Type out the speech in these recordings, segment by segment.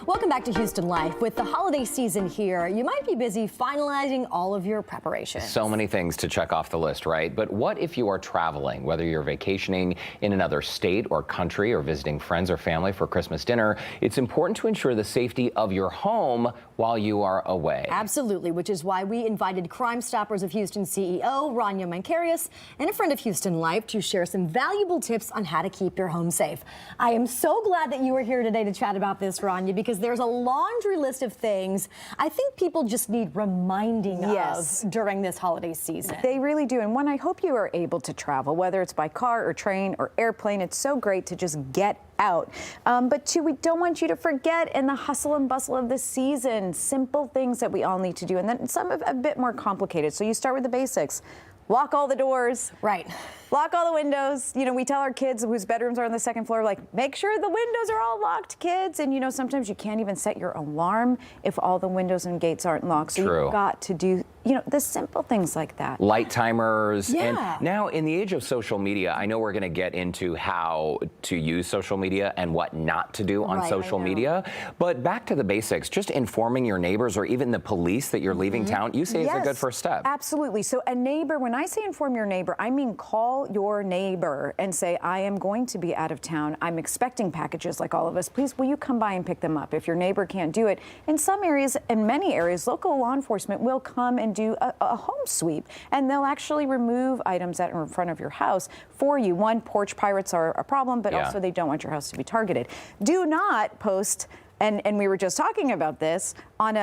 Welcome back to Houston Life. With the holiday season here, you might be busy finalizing all of your preparations. So many things to check off the list, right? But what if you are traveling, whether you're vacationing in another state or country or visiting friends or family for Christmas dinner? It's important to ensure the safety of your home while you are away. Absolutely, which is why we invited Crime Stoppers of Houston CEO Rania Mankarious and a friend of Houston Life to share some valuable tips on how to keep your home safe. I am so glad that you are here today to chat about this, Rania, because there's a laundry list of things I think people just need reminding of during this holiday season. They really do. And one, I hope you are able to travel, whether it's by car or train or airplane. It's so great to just get out. But two, we don't want you to forget in the hustle and bustle of the season, simple things that we all need to do. And then some are a bit more complicated. So you start with the basics. Lock all the doors. Right. Lock all the windows. You know, we tell our kids whose bedrooms are on the second floor, like, make sure the windows are all locked, kids. And, you know, sometimes you can't even set your alarm if all the windows and gates aren't locked. So you've got to do, you know, the simple things like that. Light timers. Yeah. And now in the age of social media, I know we're going to get into how to use social media and what not to do on social media. But back to the basics, just informing your neighbors or even the police that you're leaving town, you say is a good first step. Absolutely. So a neighbor, when I say inform your neighbor, I mean call your neighbor and say, I am going to be out of town. I'm expecting packages like all of us. Please, will you come by and pick them up? If your neighbor can't do it, in some areas, in many areas, local law enforcement will come and do a home sweep, and they'll actually remove items that are in front of your house for you. One, porch pirates are a problem, but also they don't want your house to be targeted. Do not post, and we were just talking about this, on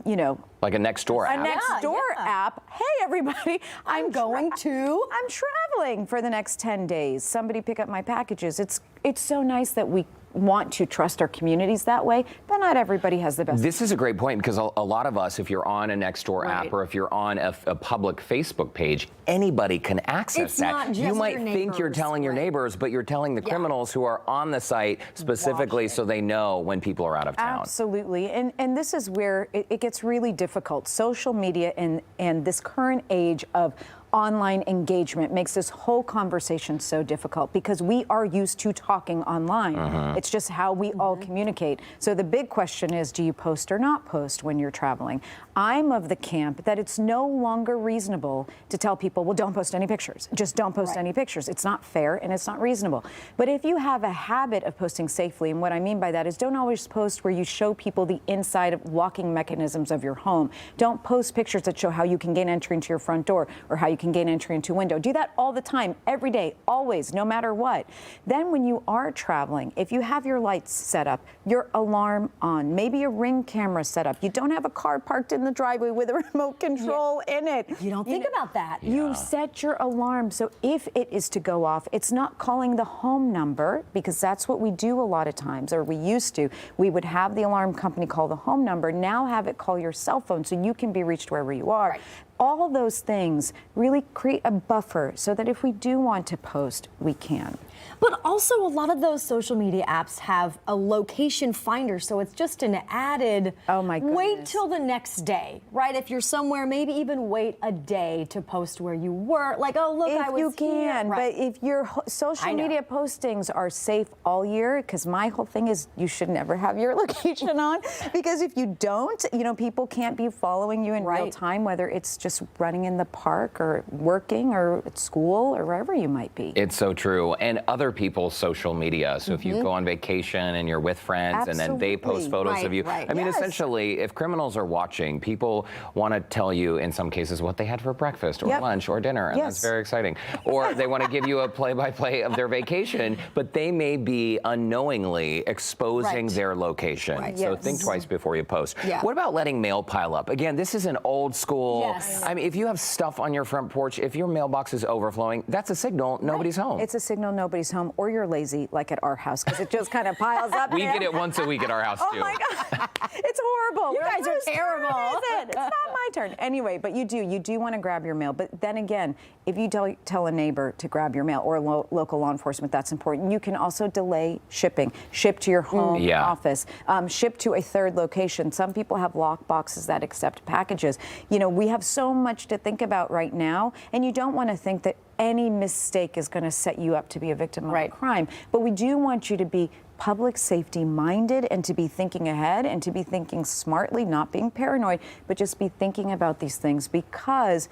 you know, like a Nextdoor app. A Nextdoor app. Hey, everybody, I'm traveling for the next 10 days. Somebody pick up my packages. It's so nice that we want to trust our communities that way, but not everybody has the best. This is a great point, because a lot of us, if you're on a Nextdoor app or if you're on a public Facebook page, anybody can access that. You might think you're telling your neighbors, but you're telling the criminals who are on the site specifically so they know when people are out of town. Absolutely. And this is where it gets really difficult. Social media and this current age of online engagement makes this whole conversation so difficult, because we are used to talking online. It's just how we all communicate. So the big question is, do you post or not post when you're traveling? I'm of the camp that it's no longer reasonable to tell people, well, don't post any pictures. Just don't post any pictures. It's not fair and it's not reasonable. But if you have a habit of posting safely, and what I mean by that is, don't always post where you show people the inside of locking mechanisms of your home. Don't post pictures that show how you can gain entry into your front door or how you can gain entry into a window. Do that all the time, every day, always, no matter what. Then when you are traveling, if you have your lights set up, your alarm on, maybe a Ring camera set up, you don't have a car parked in the driveway with a remote control in it. You don't think about that. You set your alarm, so if it is to go off, it's not calling the home number, because that's what we do a lot of times, or we used to. We would have the alarm company call the home number, now have it call your cell phone so you can be reached wherever you are. All those things really create a buffer so that if we do want to post, we can. But also, a lot of those social media apps have a location finder, so it's just an added, oh my goodness, wait till the next day, right? If you're somewhere, maybe even wait a day to post where you were. Like, oh, look, I was here. If you can, but if your social media postings are safe all year, because my whole thing is you should never have your location on, because if you don't, you know, people can't be following you in real time, whether it's just running in the park or working or at school or wherever you might be. It's so true. And other people's social media. So if you go on vacation and you're with friends and then they post photos of you. I mean, essentially, if criminals are watching, people want to tell you in some cases what they had for breakfast or lunch or dinner. And that's very exciting. Or they want to give you a play-by-play of their vacation, but they may be unknowingly exposing their location. So think twice before you post. What about letting mail pile up? Again, this is an old school. I mean, if you have stuff on your front porch, if your mailbox is overflowing, that's a signal nobody's home. It's a signal nobody's home, or you're lazy, like at our house, because it just kind of piles up. We get it once a week at our house, too. Oh, my God. It's horrible. You guys are terrible. It's not my turn. Anyway, but you do want to grab your mail. But then again, if you tell a neighbor to grab your mail, or local law enforcement, that's important. You can also delay shipping. Ship to your home office. Ship to a third location. Some people have lock boxes that accept packages. You know, we have so much to think about right now, and you don't want to think that any mistake is going to set you up to be a victim of a crime. But we do want you to be public safety minded and to be thinking ahead and to be thinking smartly, not being paranoid, but just be thinking about these things, because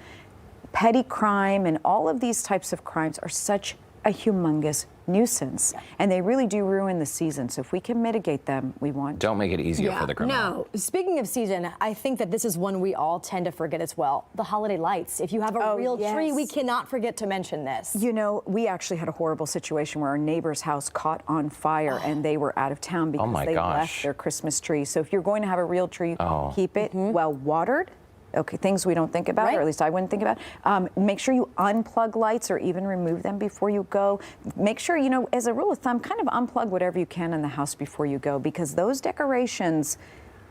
petty crime and all of these types of crimes are such a humongous nuisance, and they really do ruin the season. So if we can mitigate them, we want to. Don't make it easier for the criminal. No. Speaking of season, I think that this is one we all tend to forget as well. The holiday lights. If you have a real tree, we cannot forget to mention this. You know, we actually had a horrible situation where our neighbor's house caught on fire and they were out of town because they left their Christmas tree. So if you're going to have a real tree, keep it well watered. Okay, things we don't think about, or at least I wouldn't think about. Make sure you unplug lights or even remove them before you go. Make sure, you know, as a rule of thumb, kind of unplug whatever you can in the house before you go, because those decorations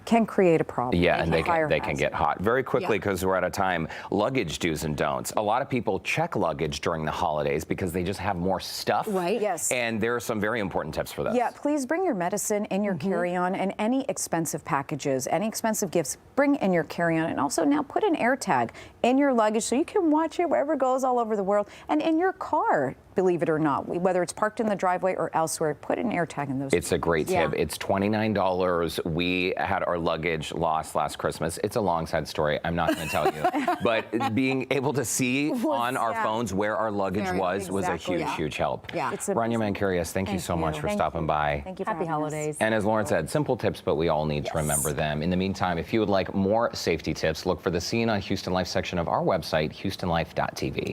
can create a problem. Yeah, and they can get hot. Very quickly, because we're out of time, luggage do's and don'ts. A lot of people check luggage during the holidays because they just have more stuff. Right. Yes. And there are some very important tips for this. Yeah, please bring your medicine in your carry-on, and any expensive packages, any expensive gifts, bring in your carry-on. And also now put an AirTag in your luggage so you can watch it wherever it goes all over the world. And in your car, believe it or not, whether it's parked in the driveway or elsewhere, put an AirTag in those. It's a great tip. It's $29. We had our luggage lost last Christmas. It's a long sad story. I'm not going to tell you. But being able to see on our phones where our luggage was a huge, huge help. Yeah. Rania Mankarious, thank you so much for stopping by. Thank you for Happy holidays. And as Lauren said, simple tips, but we all need to remember them. In the meantime, if you would like more safety tips, look for the Scene on Houston Life section of our website, houstonlife.tv.